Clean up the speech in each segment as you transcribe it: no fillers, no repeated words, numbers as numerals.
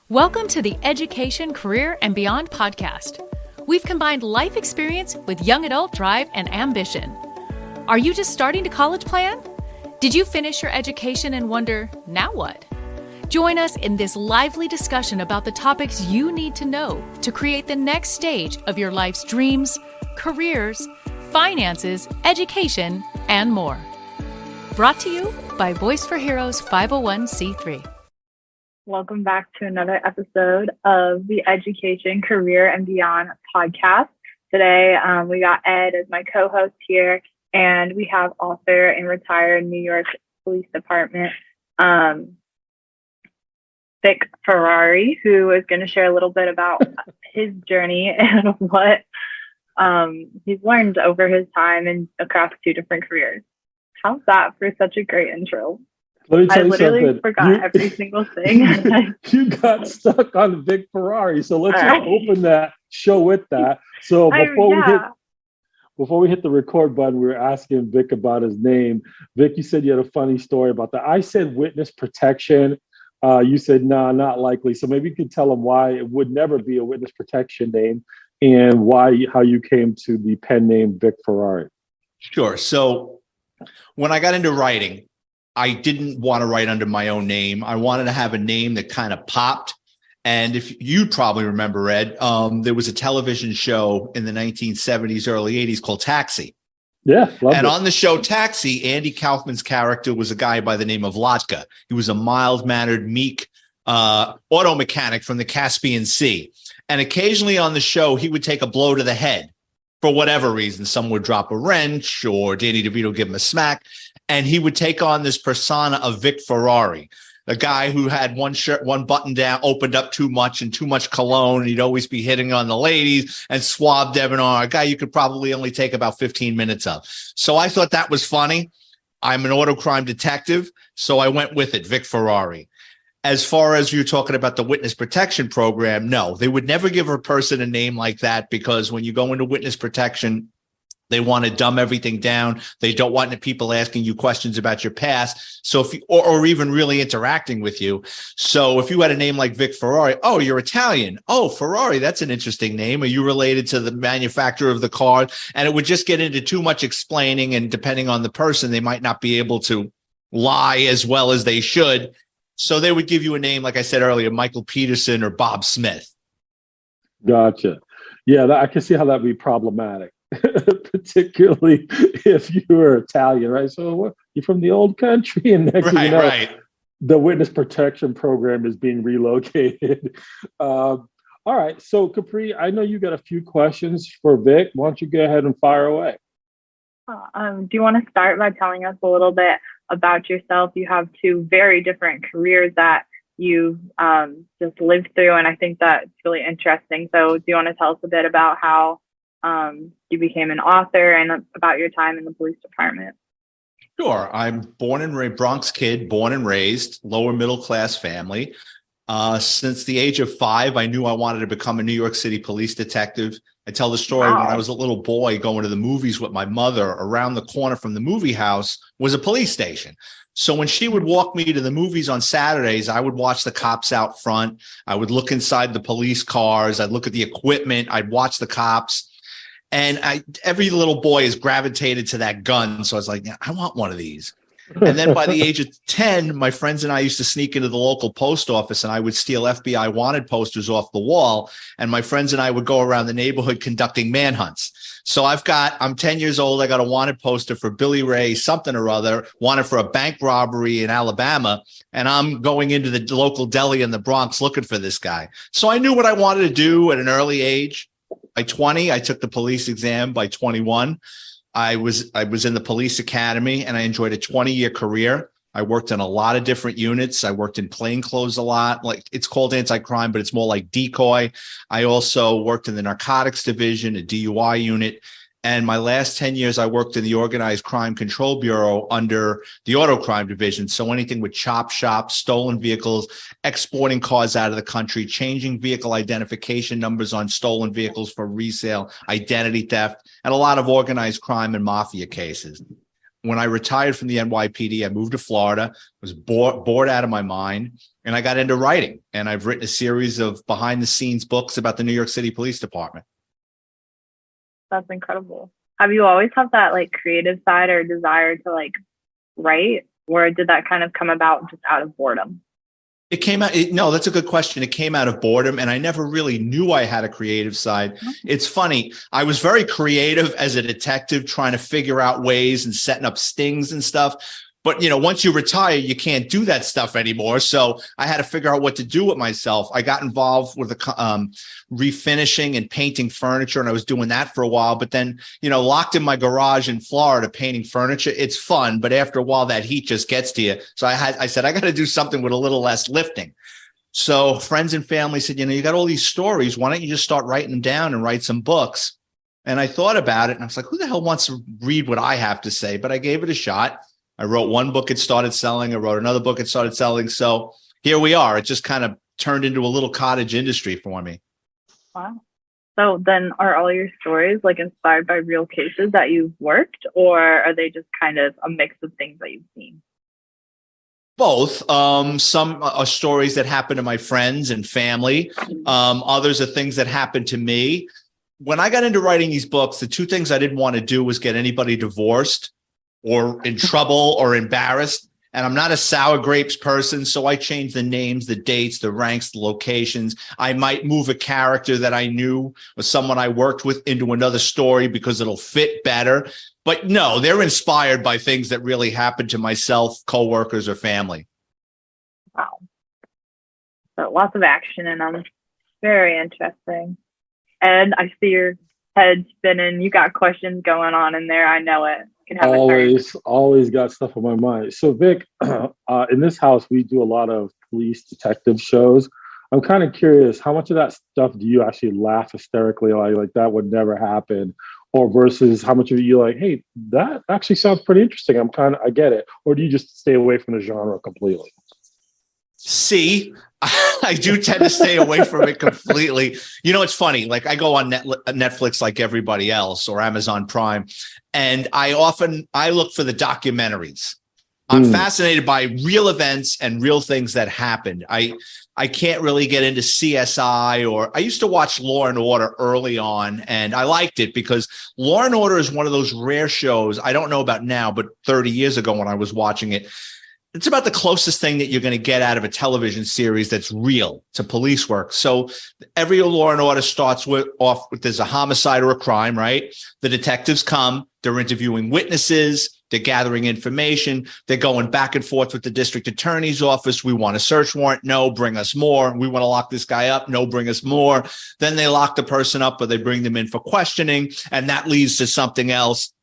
Welcome to the Education, Career, and Beyond podcast. We've combined life experience with young adult drive and ambition. Are you just starting to college plan? Did you finish your education and wonder, now what? Join us in this lively discussion about the topics you need to know to create the next stage of your life's dreams, careers, finances, education, and more. Brought to you by Voice for Heroes 501c3. Welcome back to another episode of the Education, Career, and Beyond podcast. Today, we got Ed as my co-host here, and we have author and retired New York Police Department, Vic Farrar, who is going to share a little bit about his journey and what he's learned over his time and across two different careers. How's that for such a great intro? Let me tell you literally something. Forgot every single thing. You got stuck on Vic Farrar, so let's just open that show with that. So before we hit the record button, we were asking Vic about his name. Vic, you said you had a funny story about that. I said witness protection. You said nah, not likely. So maybe you could tell him why it would never be a witness protection name and how you came to the pen name Vic Farrar. Sure. So when I got into writing, I didn't want to write under my own name. I wanted to have a name that kind of popped. And if you probably remember, Ed, there was a television show in the 1970s, early 80s called Taxi. Yeah. And on the show Taxi, Andy Kaufman's character was a guy by the name of Latka. He was a mild-mannered, meek auto mechanic from the Caspian Sea. And occasionally on the show, he would take a blow to the head for whatever reason. Some would drop a wrench or Danny DeVito would give him a smack. And he would take on this persona of Vic Farrar, a guy who had one shirt, one button down, opened up too much and too much cologne. And he'd always be hitting on the ladies and suave debonair, a guy you could probably only take about 15 minutes of. So I thought that was funny. I'm an auto crime detective, so I went with it, Vic Farrar. As far as you're talking about the witness protection program, no, they would never give a person a name like that because when you go into witness protection, they want to dumb everything down. They don't want people asking you questions about your past. So if you, or even really interacting with you. So if you had a name like Vic Farrar, oh, you're Italian. Oh, Ferrari, that's an interesting name. Are you related to the manufacturer of the car? And it would just get into too much explaining. And depending on the person, they might not be able to lie as well as they should. So they would give you a name, like I said earlier, Michael Peterson or Bob Smith. Gotcha. Yeah, I can see how that would be problematic. Particularly if you were Italian, right? So you're from the old country, and next thing you know, the witness protection program is being relocated. All right, so Capri, I know you got a few questions for Vic. Why don't you go ahead and fire away? Do you want to start by telling us a little bit about yourself? You have two very different careers that you've just lived through, and I think that's really interesting. So do you want to tell us a bit about how you became an author and about your time in the police department? Sure. I'm born and raised, Bronx kid, born and raised, lower middle class family. Since the age of 5, I knew I wanted to become a New York City police detective. I tell the story when I was a little boy going to the movies with my mother. Around the corner from the movie house was a police station. So when she would walk me to the movies on Saturdays, I would watch the cops out front. I would look inside the police cars. I'd look at the equipment. I'd watch the cops. And every little boy is gravitated to that gun. So I was like, yeah, I want one of these. And then by the age of 10, my friends and I used to sneak into the local post office and I would steal FBI wanted posters off the wall. And my friends and I would go around the neighborhood conducting manhunts. So I'm 10 years old. I got a wanted poster for Billy Ray, something or other, wanted for a bank robbery in Alabama. And I'm going into the local deli in the Bronx looking for this guy. So I knew what I wanted to do at an early age. By 20, I took the police exam. By 21, I was in the police academy and I enjoyed a 20-year career. I worked in a lot of different units. I worked in plainclothes a lot. Like it's called anti-crime, but it's more like decoy. I also worked in the narcotics division, a DUI unit. And my last 10 years, I worked in the Organized Crime Control Bureau under the Auto Crime Division. So anything with chop shops, stolen vehicles, exporting cars out of the country, changing vehicle identification numbers on stolen vehicles for resale, identity theft, and a lot of organized crime and mafia cases. When I retired from the NYPD, I moved to Florida, was bored out of my mind. and I got into writing, and I've written a series of behind the scenes books about the New York City Police Department. That's incredible. Have you always had that like creative side or desire to like write, or did that kind of come about just out of boredom? It came out. No, that's a good question. It came out of boredom, and I never really knew I had a creative side. It's funny. I was very creative as a detective, trying to figure out ways and setting up stings and stuff. But, once you retire, you can't do that stuff anymore. So I had to figure out what to do with myself. I got involved with refinishing and painting furniture, and I was doing that for a while. But then, locked in my garage in Florida painting furniture, it's fun. But after a while, that heat just gets to you. So I said, I got to do something with a little less lifting. So friends and family said, you got all these stories. Why don't you just start writing them down and write some books? And I thought about it, and I was like, who the hell wants to read what I have to say? But I gave it a shot. I wrote one book, it started selling. I wrote another book, it started selling. So here we are. It just kind of turned into a little cottage industry for me. Wow. So then are all your stories like inspired by real cases that you've worked, or are they just kind of a mix of things that you've seen? Both. Some are stories that happen to my friends and family. Others are things that happened to me. When I got into writing these books, the two things I didn't want to do was get anybody divorced or in trouble or embarrassed. And I'm not a sour grapes person, so I changed the names, the dates, the ranks, the locations. I might move a character that I knew or someone I worked with into another story because it'll fit better. But no, they're inspired by things that really happened to myself, coworkers, or family. Wow. So lots of action in them. Very interesting. Ed, I see your head spinning. You got questions going on in there. I know it. Always got stuff on my mind. So Vic, in this house, we do a lot of police detective shows. I'm kind of curious, how much of that stuff do you actually laugh hysterically like that would never happen? Or versus how much of it you like, hey, that actually sounds pretty interesting. I get it. Or do you just stay away from the genre completely? See, I do tend to stay away from it completely. It's funny. Like I go on Netflix like everybody else, or Amazon Prime, and I look for the documentaries. I'm fascinated by real events and real things that happened. I can't really get into CSI, or I used to watch Law and Order early on, and I liked it because Law and Order is one of those rare shows. I don't know about now, but 30 years ago when I was watching it, it's about the closest thing that you're going to get out of a television series that's real to police work. So every Law and Order starts off with there's a homicide or a crime, right? The detectives come, they're interviewing witnesses, they're gathering information, they're going back and forth with the district attorney's office. We want a search warrant. No, bring us more. We want to lock this guy up. No, bring us more. Then they lock the person up, or they bring them in for questioning, and that leads to something else.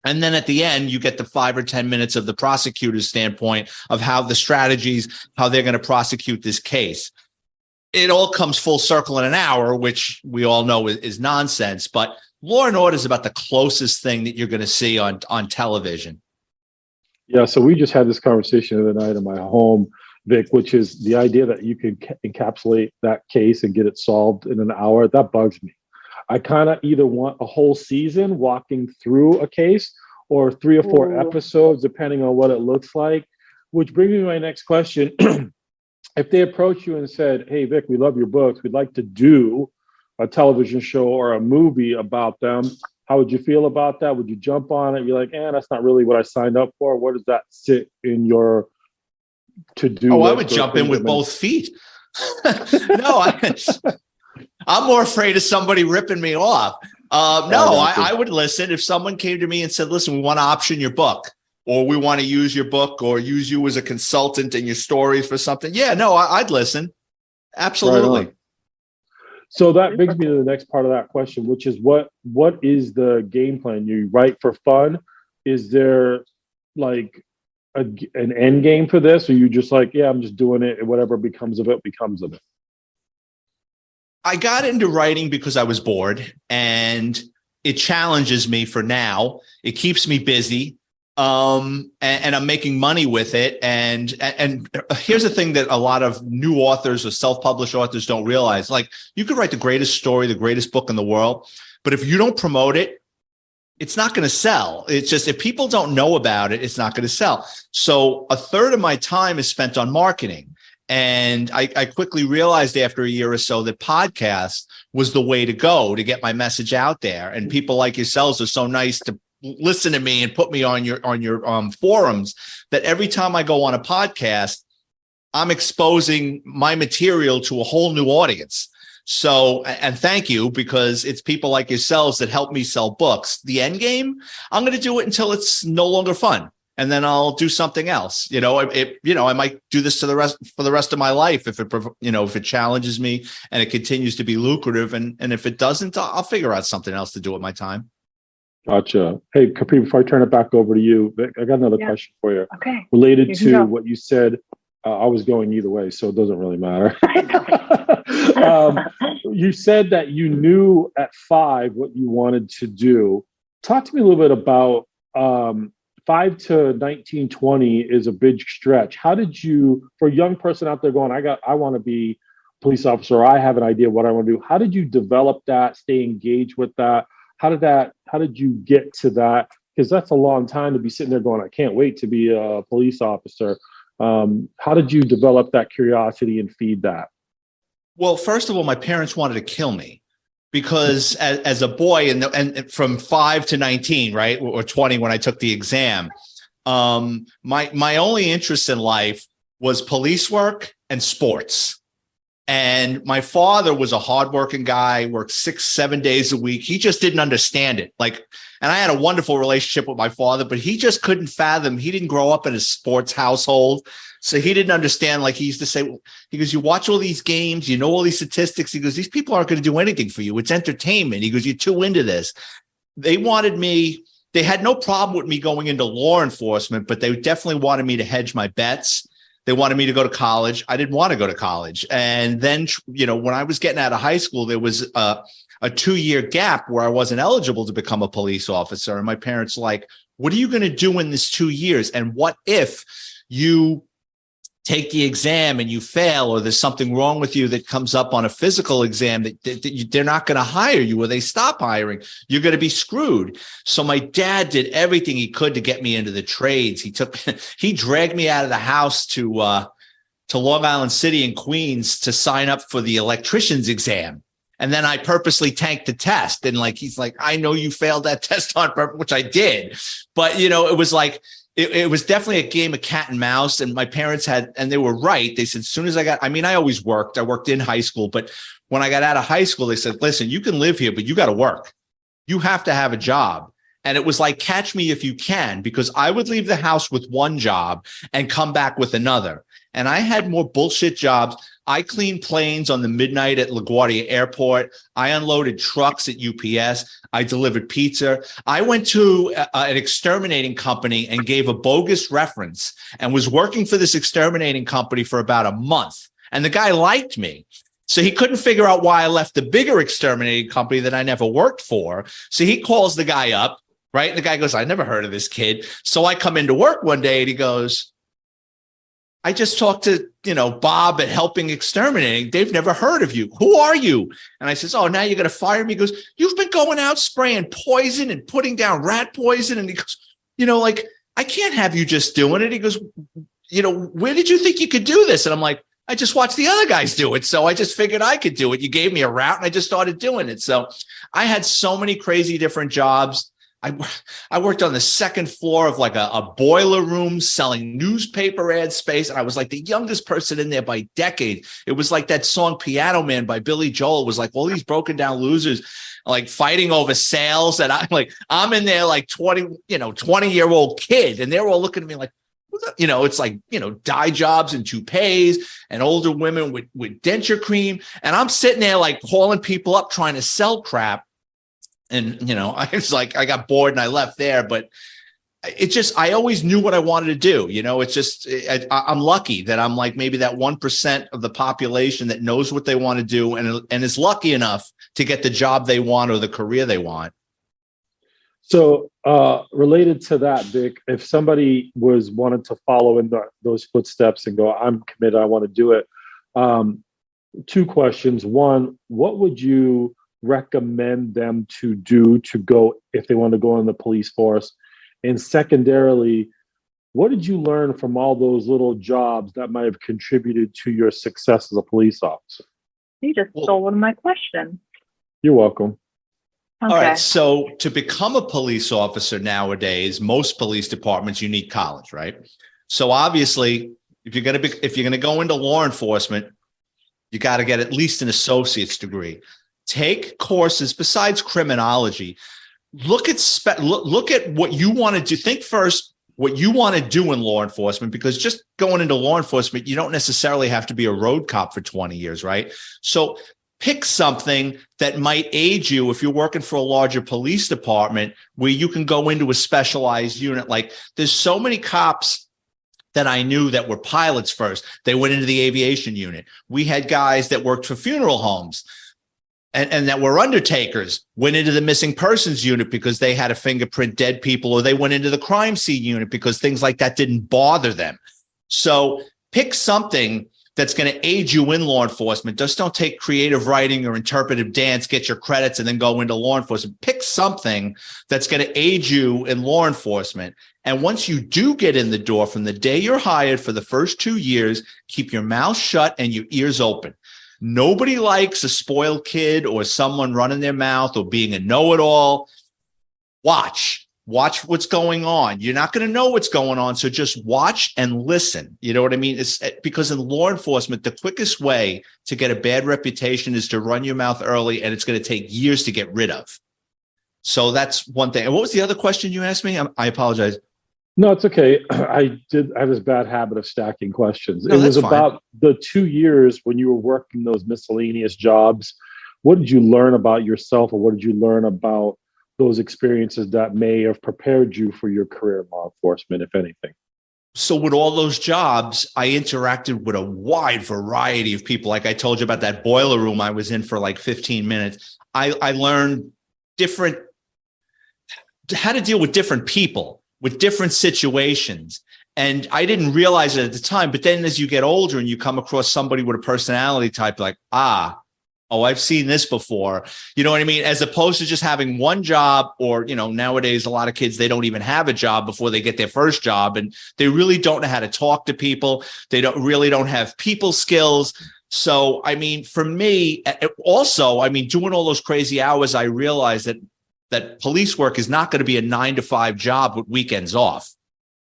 And then at the end, you get the 5 or 10 minutes of the prosecutor's standpoint of how the strategies, how they're going to prosecute this case. It all comes full circle in an hour, which we all know is nonsense. But Law and Order is about the closest thing that you're going to see on television. Yeah, so we just had this conversation the other night in my home, Vic, which is the idea that you can encapsulate that case and get it solved in an hour. That bugs me. I kind of either want a whole season walking through a case or 3 or 4 episodes, depending on what it looks like, which brings me to my next question. If they approach you and said, hey, Vic, we love your books. We'd like to do a television show or a movie about them. How would you feel about that? Would you jump on it? You're like, that's not really what I signed up for. Where does that sit in your to-do? Oh, I would jump in with both feet. No, I'm more afraid of somebody ripping me off. I would listen if someone came to me and said, listen, we want to option your book, or we want to use your book or use you as a consultant in your stories for something. Yeah, no, I'd listen. Absolutely. Right. So that brings me to the next part of that question, which is what is the game plan? You write for fun? Is there like an end game for this? Or you just like, I'm just doing it and whatever becomes of it becomes of it? I got into writing because I was bored, and it challenges me for now. It keeps me busy. And I'm making money with it. And here's the thing that a lot of new authors or self-published authors don't realize. Like, you could write the greatest story, the greatest book in the world, but if you don't promote it, it's not going to sell. It's just, if people don't know about it, it's not going to sell. So a third of my time is spent on marketing. And I quickly realized after a year or so that podcast was the way to go to get my message out there. And people like yourselves are so nice to listen to me and put me on your forums that every time I go on a podcast, I'm exposing my material to a whole new audience. So, and thank you, because it's people like yourselves that help me sell books. The end game, I'm going to do it until it's no longer fun. And then I'll do something else. I might do this for the rest of my life if it challenges me and it continues to be lucrative. And if it doesn't, I'll figure out something else to do with my time. Gotcha. Hey, Capri, before I turn it back over to you, Vic, I got another question for you. Okay. Related to what you said. I was going either way, so it doesn't really matter. You said that you knew at 5 what you wanted to do. Talk to me a little bit about 5 to 19, 20 is a big stretch. How did you, for a young person out there going, I want to be a police officer, or I have an idea of what I want to do. How did you develop that, stay engaged with that? How did you get to that? Because that's a long time to be sitting there going, I can't wait to be a police officer. How did you develop that curiosity and feed that? Well, first of all, my parents wanted to kill me because as a boy and from 5 to 19, right, or 20 when I took the exam, my only interest in life was police work and sports. And my father was a hardworking guy, worked 6-7 days a week. He just didn't understand it. And I had a wonderful relationship with my father, but he just couldn't fathom. He didn't grow up in a sports household. So he didn't understand. Like he used to say, he goes, you watch all these games, you know, all these statistics. He goes, these people aren't going to do anything for you. It's entertainment. He goes, you're too into this. They had no problem with me going into law enforcement, but they definitely wanted me to hedge my bets. They wanted me to go to college. I didn't want to go to college. And then, when I was getting out of high school, there was a 2-year gap where I wasn't eligible to become a police officer. And my parents were like, what are you going to do in this 2 years? And what if you take the exam and you fail, or there's something wrong with you that comes up on a physical exam that they're not going to hire you, or they stop hiring, you're going to be screwed. So my dad did everything he could to get me into the trades. He dragged me out of the house to Long Island City in Queens to sign up for the electrician's exam. And then I purposely tanked the test. And he's like, I know you failed that test on purpose, which I did. But, it was like, it was definitely a game of cat and mouse. And my parents and they were right. They said, as soon as I always worked. I worked in high school. But when I got out of high school, they said, listen, you can live here, but you got to work. You have to have a job. And it was like, catch me if you can, because I would leave the house with one job and come back with another. And I had more bullshit jobs. I cleaned planes on the midnight at LaGuardia Airport. I unloaded trucks at UPS. I delivered pizza. I went to an exterminating company and gave a bogus reference and was working for this exterminating company for about a month. And the guy liked me. So he couldn't figure out why I left the bigger exterminating company that I never worked for. So he calls the guy up, right? And the guy goes, I never heard of this kid. So I come into work one day and he goes, I just talked to, Bob at Helping Exterminating. They've never heard of you. Who are you? And I says, oh, now you're going to fire me? He goes, you've been going out spraying poison and putting down rat poison. And he goes, I can't have you just doing it. He goes, where did you think you could do this? And I'm like, I just watched the other guys do it. So I just figured I could do it. You gave me a route and I just started doing it. So I had so many crazy different jobs. I worked on the second floor of a boiler room selling newspaper ad space. And I was like the youngest person in there by decades. It was like that song Piano Man by Billy Joel. It was like all these broken down losers fighting over sales. And I'm in there 20-year-old kid. And they're all looking at me like, it's dye jobs and toupees and older women with denture cream. And I'm sitting there calling people up trying to sell crap. And, I was like, I got bored and I left there, but I always knew what I wanted to do. I'm lucky that I'm maybe that 1% of the population that knows what they want to do and is lucky enough to get the job they want or the career they want. So related to that, Vic, if somebody wanted to follow in those footsteps and go, I'm committed, I want to do it. 2 questions. One, what would you recommend them to do to go if they want to go in the police force? And secondarily, What did you learn from all those little jobs that might have contributed to your success as a police officer? You just stole one of my questions. You're welcome. Okay. All right. So to become a police officer nowadays, most police departments, you need college, right? So obviously, if you're going to go into law enforcement, you got to get at least an associate's degree. Take courses besides criminology. Look at what you want to do. Think first what you want to do in law enforcement, because just going into law enforcement, you don't necessarily have to be a road cop for 20 years, right? So pick something that might aid you if you're working for a larger police department where you can go into a specialized unit. Like there's so many cops that I knew that were pilots first. They went into the aviation unit. We had guys that worked for funeral homes and that were undertakers, went into the missing persons unit because they had to fingerprint dead people, or they went into the crime scene unit because things like that didn't bother them. So pick something that's going to aid you in law enforcement. Just don't take creative writing or interpretive dance, get your credits, and then go into law enforcement. Pick something that's going to aid you in law enforcement. And once you do get in the door, from the day you're hired for the first 2 years, keep your mouth shut and your ears open. Nobody likes a spoiled kid or someone running their mouth or being a know-it-all. Watch what's going on. You're not going to know what's going on. So just watch and listen. You know what I mean? It's because in law enforcement, the quickest way to get a bad reputation is to run your mouth early, and it's going to take years to get rid of. So that's one thing. And what was the other question you asked me? I apologize. No, it's okay. I have this bad habit of stacking questions. No, it was that's fine. about the 2 years when you were working those miscellaneous jobs. What did you learn about yourself, or what did you learn about those experiences that may have prepared you for your career in law enforcement, if anything? So with all those jobs, I interacted with a wide variety of people. Like I told you about that boiler room I was in for like 15 minutes. I learned how to deal with different people, with different situations. And I didn't realize it at the time. But then as you get older and you come across somebody with a personality type, like, I've seen this before. You know what I mean? As opposed to just having one job, or, nowadays, a lot of kids, they don't even have a job before they get their first job. And they really don't know how to talk to people. They don't have people skills. So, I mean, for me also, doing all those crazy hours, I realized that police work is not going to be a 9-to-5 job with weekends off.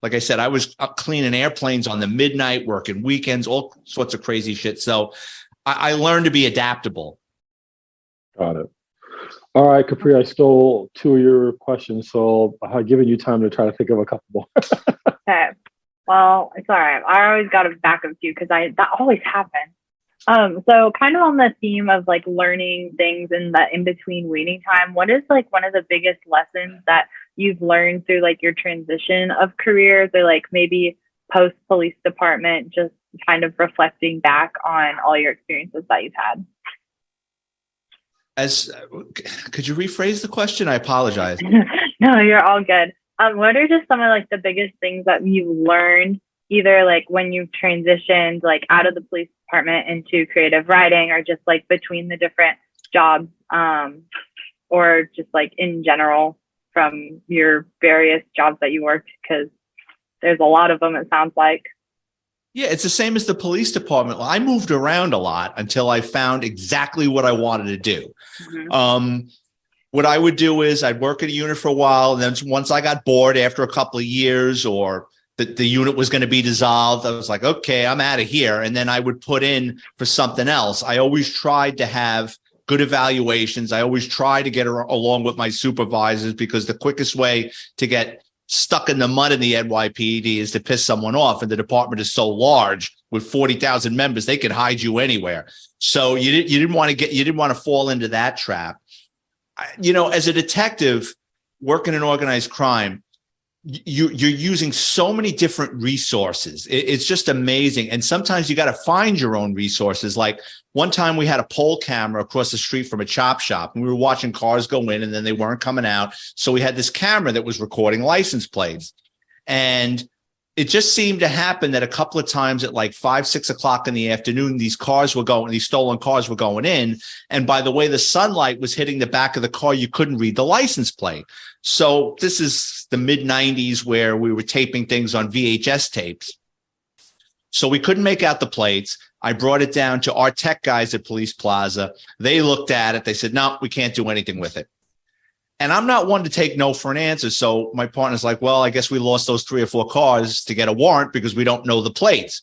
Like I said, I was cleaning airplanes on the midnight, working weekends, all sorts of crazy shit. So I learned to be adaptable. Got it. All right, Capri, I stole 2 of your questions, so I've given you time to try to think of a couple more. Okay. Well, it's all right. I always got to back up too, because that always happens. So kind of on the theme of like learning things in the in-between waiting time, what is like one of the biggest lessons that you've learned through like your transition of careers, or like maybe post police department, just kind of reflecting back on all your experiences that you've had? Could you rephrase the question? I apologize. No, you're all good. What are just some of like the biggest things that you've learned, either like when you've transitioned like out of the police department into creative writing, or just like between the different jobs, or just like in general from your various jobs that you worked? Because there's a lot of them, it sounds like. Yeah, it's the same as the police department. I moved around a lot until I found exactly what I wanted to do. Mm-hmm. What I would do is I'd work at a unit for a while, and then once I got bored after a couple of years, or the unit was going to be dissolved, I was like, okay, I'm out of here. And then I would put in for something else. I always tried to have good evaluations. I always tried to get along with my supervisors, because the quickest way to get stuck in the mud in the NYPD is to piss someone off. And the department is so large with 40,000 members, they could hide you anywhere. So you didn't want to fall into that trap. As a detective working in organized crime, you're using so many different resources. It's just amazing. And sometimes you got to find your own resources. Like one time we had a pole camera across the street from a chop shop, and we were watching cars go in and then they weren't coming out. So we had this camera that was recording license plates. And it just seemed to happen that a couple of times at like 5, 6 o'clock in the afternoon, these stolen cars were going in. And by the way, the sunlight was hitting the back of the car, you couldn't read the license plate. So this is the mid 90s where we were taping things on VHS tapes. So we couldn't make out the plates. I brought it down to our tech guys at Police Plaza. They looked at it. They said, no, we can't do anything with it. And I'm not one to take no for an answer. So my partner's like, well, I guess we lost those 3 or 4 cars to get a warrant because we don't know the plates.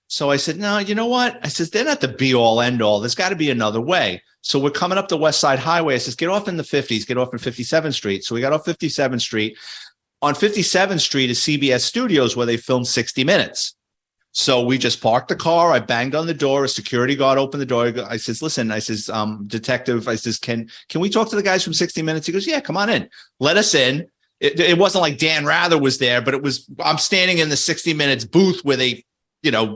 So I said, no, you know what? I said, they're not the be all end all. There's got to be another way. So we're coming up the West Side Highway. I says, get off in the 50s, get off in 57th Street. So we got off 57th Street. On 57th Street is CBS Studios where they filmed 60 Minutes. So we just parked the car. I banged on the door. A security guard opened the door. I says, listen, I says, detective, I says, can we talk to the guys from 60 Minutes? He goes, yeah, come on in. Let us in. It wasn't like Dan Rather was there, but I'm standing in the 60 Minutes booth where they,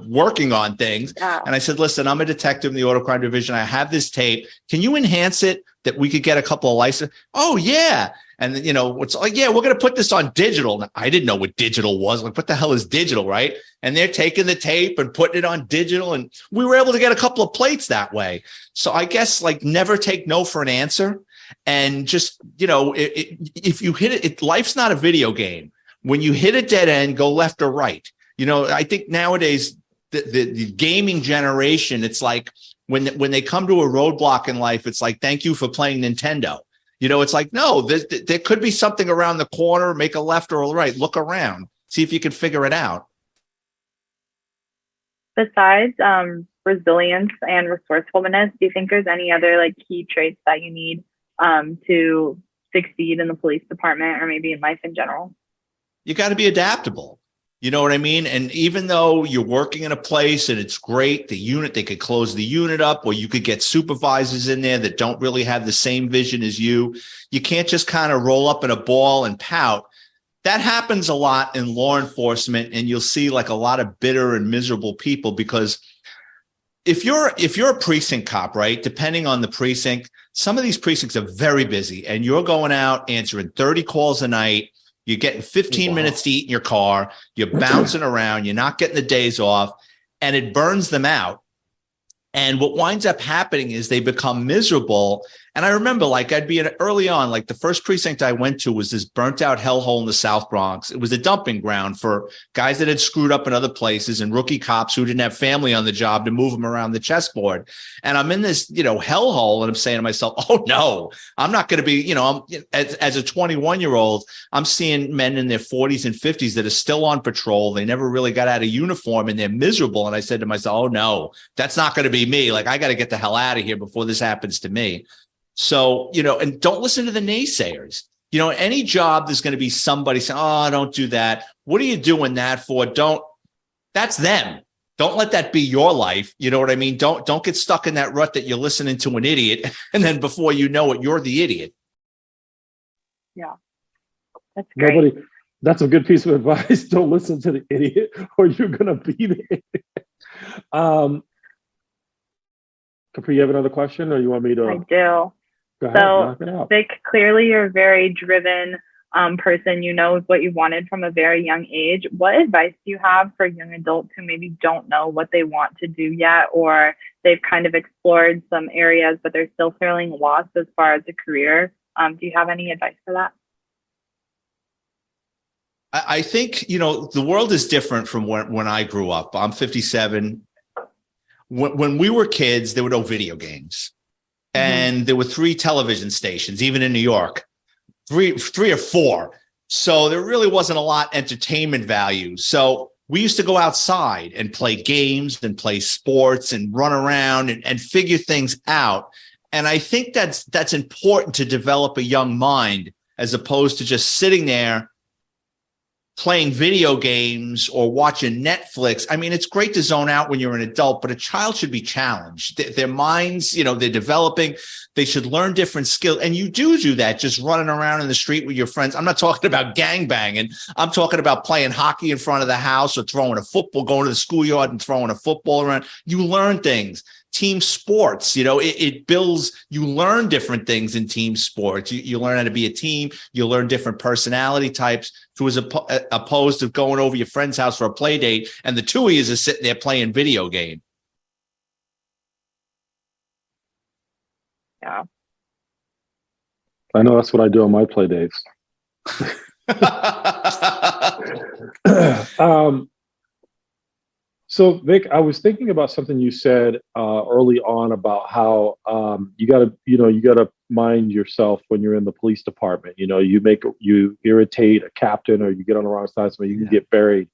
working on things. Yeah. And I said, listen, I'm a detective in the auto crime division. I have this tape. Can you enhance it that we could get a couple of licenses? Oh, yeah. And it's like, yeah, we're going to put this on digital. Now, I didn't know what digital was. Like, what the hell is digital, right? And they're taking the tape and putting it on digital. And we were able to get a couple of plates that way. So I guess never take no for an answer. And just, if you hit it, life's not a video game. When you hit a dead end, go left or right. I think nowadays the gaming generation, it's like when they come to a roadblock in life, it's like, thank you for playing Nintendo. It's like, no, there could be something around the corner, make a left or a right, look around, see if you can figure it out. Besides resilience and resourcefulness, do you think there's any other key traits that you need to succeed in the police department or maybe in life in general? You got to be adaptable. You know what I mean? And even though you're working in a place and it's great, they could close the unit up, or you could get supervisors in there that don't really have the same vision as you. You can't just kind of roll up in a ball and pout. That happens a lot in law enforcement, and you'll see a lot of bitter and miserable people, because if you're a precinct cop, right, depending on the precinct, some of these precincts are very busy, and you're going out answering 30 calls a night. You're getting 15 minutes to eat in your car. You're bouncing around. You're not getting the days off, and it burns them out. And what winds up happening is they become miserable. And I remember I'd be early on, the first precinct I went to was this burnt out hellhole in the South Bronx. It was a dumping ground for guys that had screwed up in other places and rookie cops who didn't have family on the job to move them around the chessboard. And I'm in this, hellhole, and I'm saying to myself, oh no, I'm not going to be, as a 21-year-old, I'm seeing men in their 40s and 50s that are still on patrol. They never really got out of uniform and they're miserable. And I said to myself, oh no, that's not going to be me. I got to get the hell out of here before this happens to me. So, and don't listen to the naysayers. Any job, there's going to be somebody saying, oh, don't do that. What are you doing that for? That's them. Don't let that be your life. You know what I mean? Don't get stuck in that rut that you're listening to an idiot. And then before you know it, you're the idiot. Yeah. That's great. That's a good piece of advice. Don't listen to the idiot or you're going to be the idiot. Capri, you have another question, or you want me to? I do. Go ahead, knock it out. Vic, clearly you're a very driven person. You know what you wanted from a very young age. What advice do you have for young adults who maybe don't know what they want to do yet, or they've kind of explored some areas, but they're still feeling lost as far as a career? Do you have any advice for that? I think, the world is different from when I grew up. I'm 57. When we were kids, there were no video games. And there were 3 television stations, even in New York, three or 4. So there really wasn't a lot entertainment value. So we used to go outside and play games and play sports and run around and figure things out. And I think that's important to develop a young mind, as opposed to just sitting there playing video games or watching Netflix. I mean, it's great to zone out when you're an adult, but a child should be challenged. Their minds, they're developing. They should learn different skills. And you do that, just running around in the street with your friends. I'm not talking about gangbanging. I'm talking about playing hockey in front of the house, or throwing a football, going to the schoolyard and throwing a football around. You learn things. team sports. It builds, you learn different things in team sports. You learn how to be a team. You learn different personality types to as opposed to going over your friend's house for a play date and the two of you are sitting there playing video game. Yeah. I know that's what I do on my play dates. So Vic, I was thinking about something you said early on about how you gotta mind yourself when you're in the police department. You irritate a captain or you get on the wrong side of somebody, you can get buried.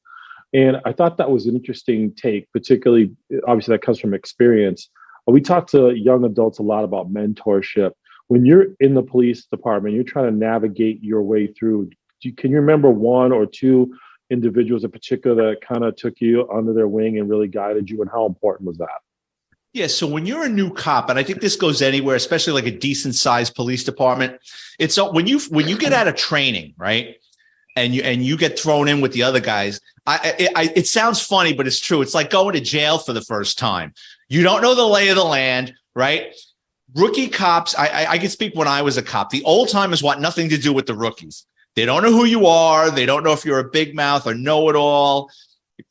And I thought that was an interesting take, particularly obviously that comes from experience. We talk to young adults a lot about mentorship. When you're in the police department, you're trying to navigate your way through. Can you remember one or two individuals in particular that kind of took you under their wing and really guided you, and how important was that? Yeah, so when you're a new cop, and I think this goes anywhere, especially like a decent sized police department, it's when you get out of training, right? And you get thrown in with the other guys. It sounds funny, but it's true. It's like going to jail for the first time. You don't know the lay of the land, right? Rookie cops, I can speak when I was a cop. The old timers want nothing to do with the rookies. They don't know who you are. They don't know if you're a big mouth or know-it-all,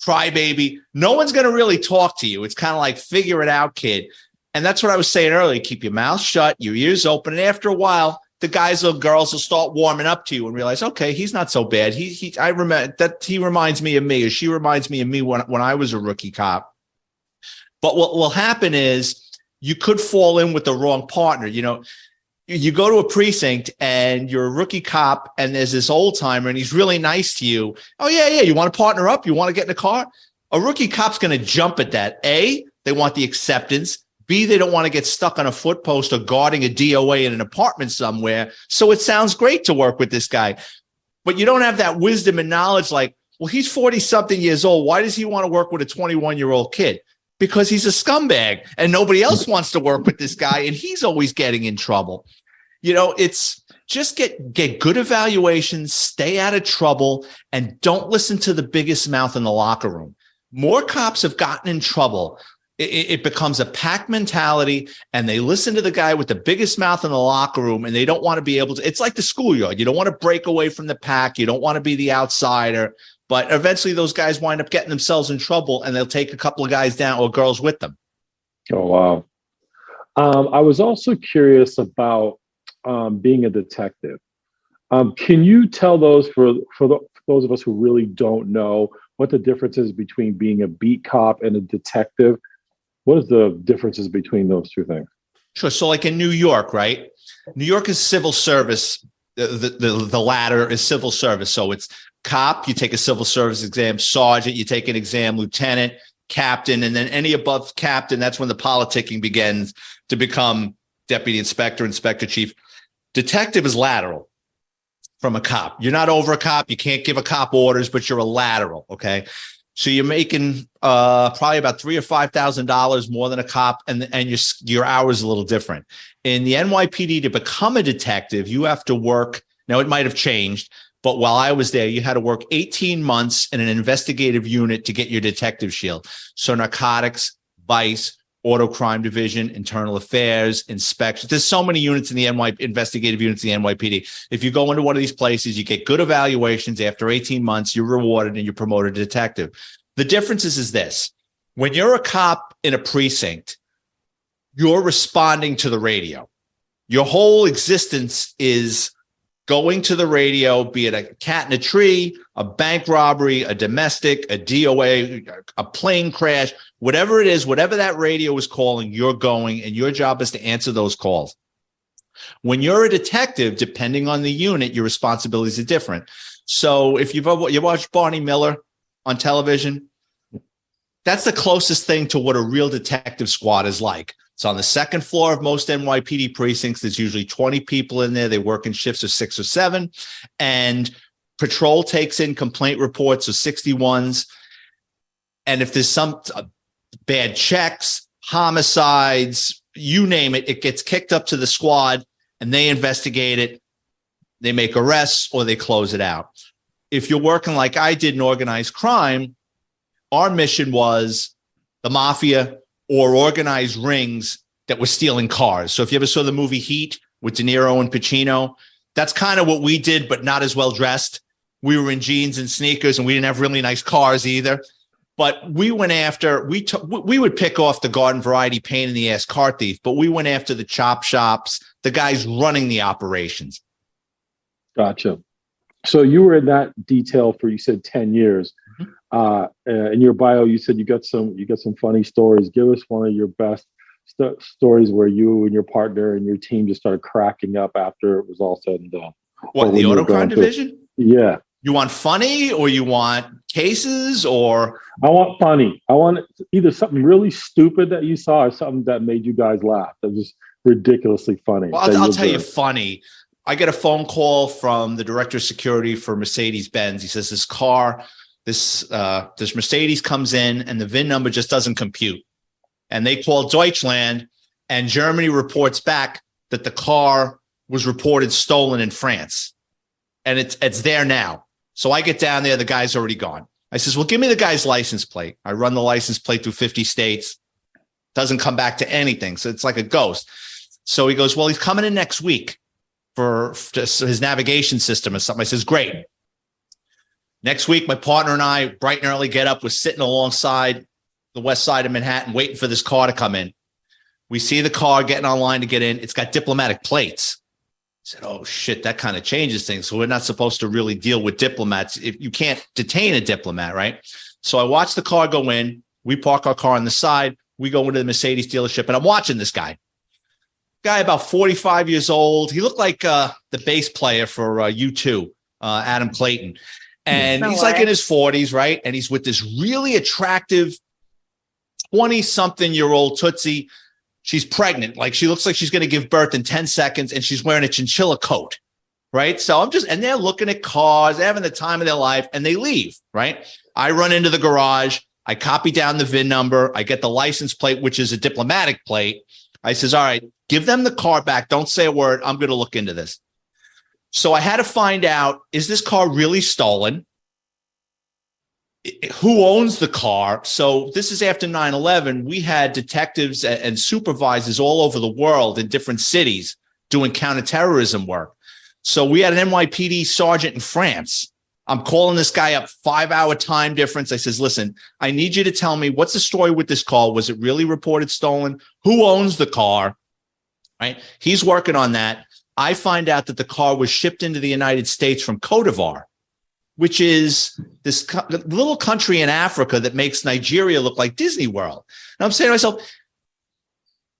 crybaby. No one's going to really talk to you. It's kind of like, figure it out, kid. And that's what I was saying earlier. Keep your mouth shut, your ears open. And after a while, the guys or girls will start warming up to you and realize, okay, he's not so bad. I remember that he reminds me of me, or she reminds me of me when I was a rookie cop. But what will happen is you could fall in with the wrong partner. You go to a precinct and you're a rookie cop and there's this old timer and he's really nice to you. Oh, yeah. You want to partner up? You want to get in a car? A rookie cop's going to jump at that. A, they want the acceptance. B, they don't want to get stuck on a foot post or guarding a DOA in an apartment somewhere. So it sounds great to work with this guy. But you don't have that wisdom and knowledge like, well, he's 40-something years old. Why does he want to work with a 21-year-old kid? Because he's a scumbag and nobody else wants to work with this guy and he's always getting in trouble. It's just get good evaluations, stay out of trouble, and don't listen to the biggest mouth in the locker room. More cops have gotten in trouble. It becomes a pack mentality and they listen to the guy with the biggest mouth in the locker room and they don't want to be able to. It's like the schoolyard. You don't want to break away from the pack. You don't want to be the outsider. But eventually those guys wind up getting themselves in trouble and they'll take a couple of guys down or girls with them. Oh, wow. I was also curious about being a detective. Can you tell those for those of us who really don't know what the difference is between being a beat cop and a detective? What is the differences between those two things? Sure. So like in New York, right? New York is civil service. The latter is civil service. So it's cop, you take a civil service exam, sergeant, you take an exam, lieutenant, captain, and then any above captain, that's when the politicking begins to become deputy inspector, inspector chief. Detective is lateral from a cop. You're not over a cop. You can't give a cop orders, but you're a lateral. Okay. So you're making probably about $3,000 or $5,000 more than a cop, and your hours a little different. In the NYPD, to become a detective, you have to work. Now it might have changed, but while I was there, you had to work 18 months in an investigative unit to get your detective shield. So narcotics, vice, auto crime division, internal affairs, inspection. There's so many units in the investigative units in the NYPD. If you go into one of these places, you get good evaluations. After 18 months, you're rewarded and you're promoted to detective. The difference is this. When you're a cop in a precinct, you're responding to the radio. Your whole existence is going to the radio, be it a cat in a tree, a bank robbery, a domestic, a DOA, a plane crash, whatever it is, whatever that radio is calling, you're going, and your job is to answer those calls. When you're a detective, depending on the unit, your responsibilities are different. So if you watched Barney Miller on television, that's the closest thing to what a real detective squad is like. It's on the second floor of most NYPD precincts. There's usually 20 people in there. They work in shifts of 6 or 7. And patrol takes in complaint reports of 61s. And if there's some bad checks, homicides, you name it, it gets kicked up to the squad and they investigate it. They make arrests or they close it out. If you're working like I did in organized crime, our mission was the mafia, or organized rings that were stealing cars. So if you ever saw the movie Heat with De Niro and Pacino, that's kind of what we did, but not as well dressed. We were in jeans and sneakers, and we didn't have really nice cars either. But we went after, we would pick off the garden variety pain in the ass car thief, but we went after the chop shops, the guys running the operations. Gotcha. So you were in that detail for, you said 10 years. In your bio, you said you got some funny stories. Give us one of your best stories where you and your partner and your team just started cracking up after it was all said and done. What, the auto crime division? Yeah. You want funny, or you want cases, or? I want funny. I want either something really stupid that you saw or something that made you guys laugh. That was ridiculously funny. Well, I'll tell you funny. I get a phone call from the director of security for Mercedes-Benz. He says this Mercedes comes in and the VIN number just doesn't compute. And they call Deutschland, and Germany reports back that the car was reported stolen in France. And it's there now. So I get down there, the guy's already gone. I says, well, give me the guy's license plate. I run the license plate through 50 states. Doesn't come back to anything. So it's like a ghost. So he goes, well, he's coming in next week for his navigation system or something. I says, great. Next week, my partner and I, bright and early, get up. We're sitting alongside the west side of Manhattan waiting for this car to come in. We see the car getting online to get in. It's got diplomatic plates. I said, oh, shit, that kind of changes things. So we're not supposed to really deal with diplomats. If you can't detain a diplomat, right? So I watch the car go in. We park our car on the side. We go into the Mercedes dealership, and I'm watching this guy. Guy about 45 years old. He looked like the bass player for U2, Adam Clayton. And he's like in his 40s, right? And he's with this really attractive 20-something-year-old Tootsie. She's pregnant. Like, she looks like she's going to give birth in 10 seconds, and she's wearing a chinchilla coat, right? So and they're looking at cars, they're having the time of their life, and they leave, right? I run into the garage. I copy down the VIN number. I get the license plate, which is a diplomatic plate. I says, all right, give them the car back. Don't say a word. I'm going to look into this. So I had to find out, is this car really stolen? Who owns the car? So this is after 9/11. We had detectives and supervisors all over the world in different cities doing counterterrorism work. So we had an NYPD sergeant in France. I'm calling this guy up, 5-hour time difference. I says, listen, I need you to tell me, what's the story with this car? Was it really reported stolen? Who owns the car? Right? He's working on that. I find out that the car was shipped into the United States from Cote d'Ivoire, which is this little country in Africa that makes Nigeria look like Disney World. And I'm saying to myself,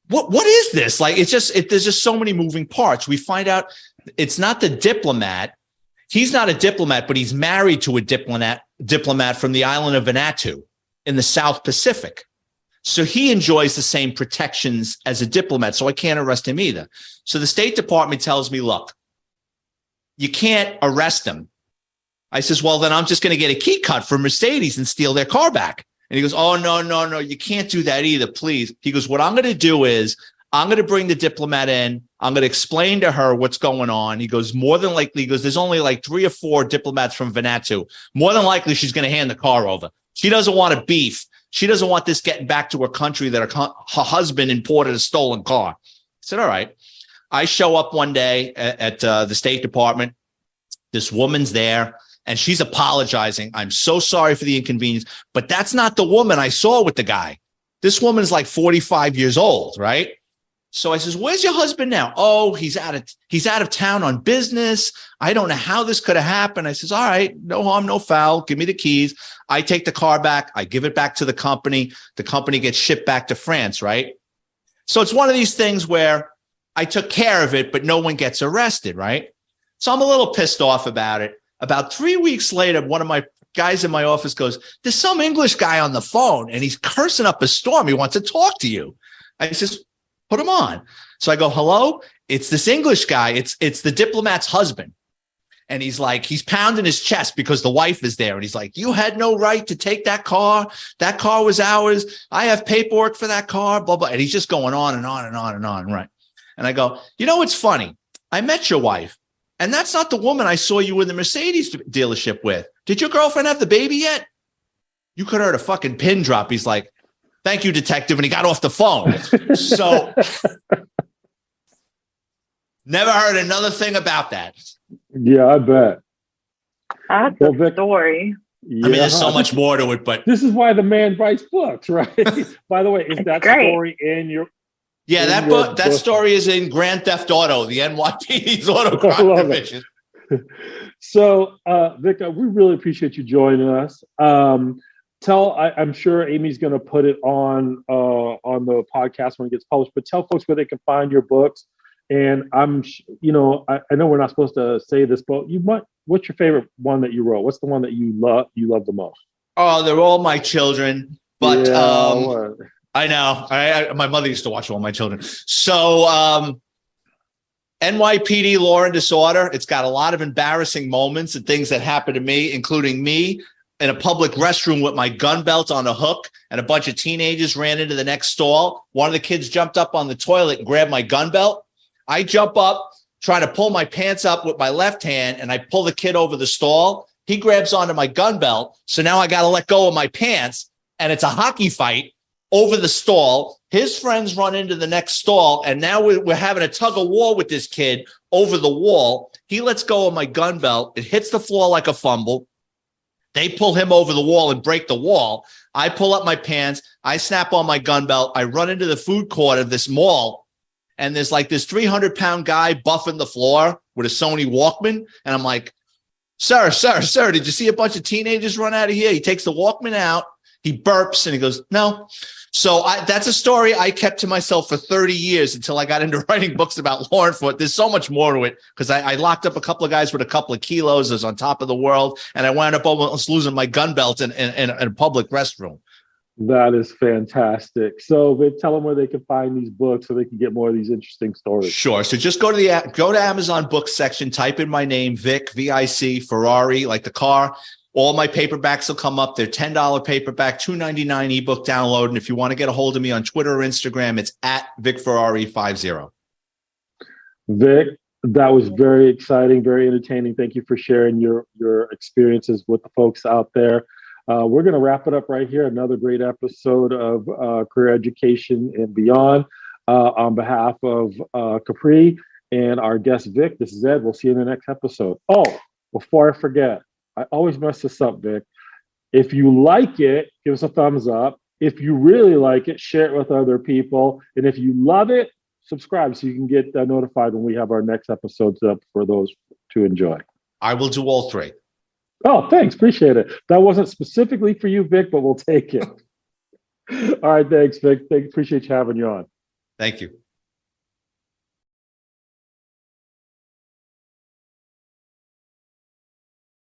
what is this? Like, there's just so many moving parts. We find out it's not the diplomat. He's not a diplomat, but he's married to a diplomat from the island of Vanuatu in the South Pacific. So he enjoys the same protections as a diplomat. So I can't arrest him either. So the State Department tells me, look, you can't arrest him. I says, well, then I'm just going to get a key cut from Mercedes and steal their car back. And he goes, oh, no, you can't do that either, please. He goes, what I'm going to do is I'm going to bring the diplomat in. I'm going to explain to her what's going on. He goes, more than likely, he goes, there's only like 3 or 4 diplomats from Vanuatu. More than likely, she's going to hand the car over. She doesn't want a beef. She doesn't want this getting back to her country that her husband imported a stolen car. I said, all right. I show up one day at the State Department. This woman's there. And she's apologizing. I'm so sorry for the inconvenience, but that's not the woman I saw with the guy. This woman's like 45 years old, right? So I says, where's your husband now? Oh, he's out of town on business. I don't know how this could have happened. I says, all right, no harm, no foul. Give me the keys. I take the car back. I give it back to the company. The company gets shipped back to France, right? So it's one of these things where I took care of it, but no one gets arrested, right? So I'm a little pissed off about it. About 3 weeks later, one of my guys in my office goes, there's some English guy on the phone and he's cursing up a storm. He wants to talk to you. I says, put him on. So I go, hello, it's this English guy. It's the diplomat's husband. And he's like, he's pounding his chest because the wife is there. And he's like, you had no right to take that car. That car was ours. I have paperwork for that car, blah, blah. And he's just going on and on and on and on. Right. And I go, you know, it's funny. I met your wife. And that's not the woman I saw you in the Mercedes dealership with. Did your girlfriend have the baby yet? You could have heard a fucking pin drop. He's like, Thank you, detective. And he got off the phone. So never heard another thing about that. Yeah, I bet. That's a story. Yeah. I mean, there's so much more to it, but this is why the man writes books, right? By the way, is that great. story in your? yeah, in that your book, that story is in Grand Theft Auto, the NYPD's auto I crime love division. So, Vic, we really appreciate you joining us. I'm sure Amy's going to put it on the podcast when it gets published. But tell folks where they can find your books. And I know we're not supposed to say this, but what's your favorite one that you wrote? What's the one that you love the most? Oh, they're all my children, but yeah, I know. My mother used to watch All My Children. So NYPD Law and Disorder. It's got a lot of embarrassing moments and things that happened to me, including me in a public restroom with my gun belt on a hook, and a bunch of teenagers ran into the next stall. One of the kids jumped up on the toilet and grabbed my gun belt. I jump up, try to pull my pants up with my left hand, and I pull the kid over the stall. He grabs onto my gun belt. So now I got to let go of my pants, and it's a hockey fight over the stall. His friends run into the next stall, and now we're having a tug of war with this kid over the wall. He lets go of my gun belt. It hits the floor like a fumble. They pull him over the wall and break the wall. I pull up my pants. I snap on my gun belt. I run into the food court of this mall, and there's like this 300-pound guy buffing the floor with a Sony Walkman. And I'm like, sir, did you see a bunch of teenagers run out of here? He takes the Walkman out. He burps and he goes, no. So that's a story I kept to myself for 30 years until I got into writing books about law enforcement. There's so much more to it because I locked up a couple of guys with a couple of kilos. I was on top of the world, and I wound up almost losing my gun belt in a public restroom. That is fantastic. So, Vic, tell them where they can find these books so they can get more of these interesting stories. Sure. So just go to Amazon books section, type in my name, Vic, V-I-C, Ferrari, like the car. All my paperbacks will come up. They're $10 paperback, $2.99 ebook download. And if you want to get a hold of me on Twitter or Instagram, it's at Vic Farrar 50. Vic, that was very exciting, very entertaining. Thank you for sharing your experiences with the folks out there. We're going to wrap it up right here. Another great episode of Career Education and Beyond. On behalf of Capri and our guest, Vic, this is Ed. We'll see you in the next episode. Oh, before I forget, I always mess this up, Vic. If you like it, give us a thumbs up. If you really like it, share it with other people. And if you love it, subscribe so you can get notified when we have our next episodes up for those to enjoy. I will do all three. Oh, thanks. Appreciate it. That wasn't specifically for you, Vic, but we'll take it. All right. Thanks, Vic. Appreciate you having you on. Thank you.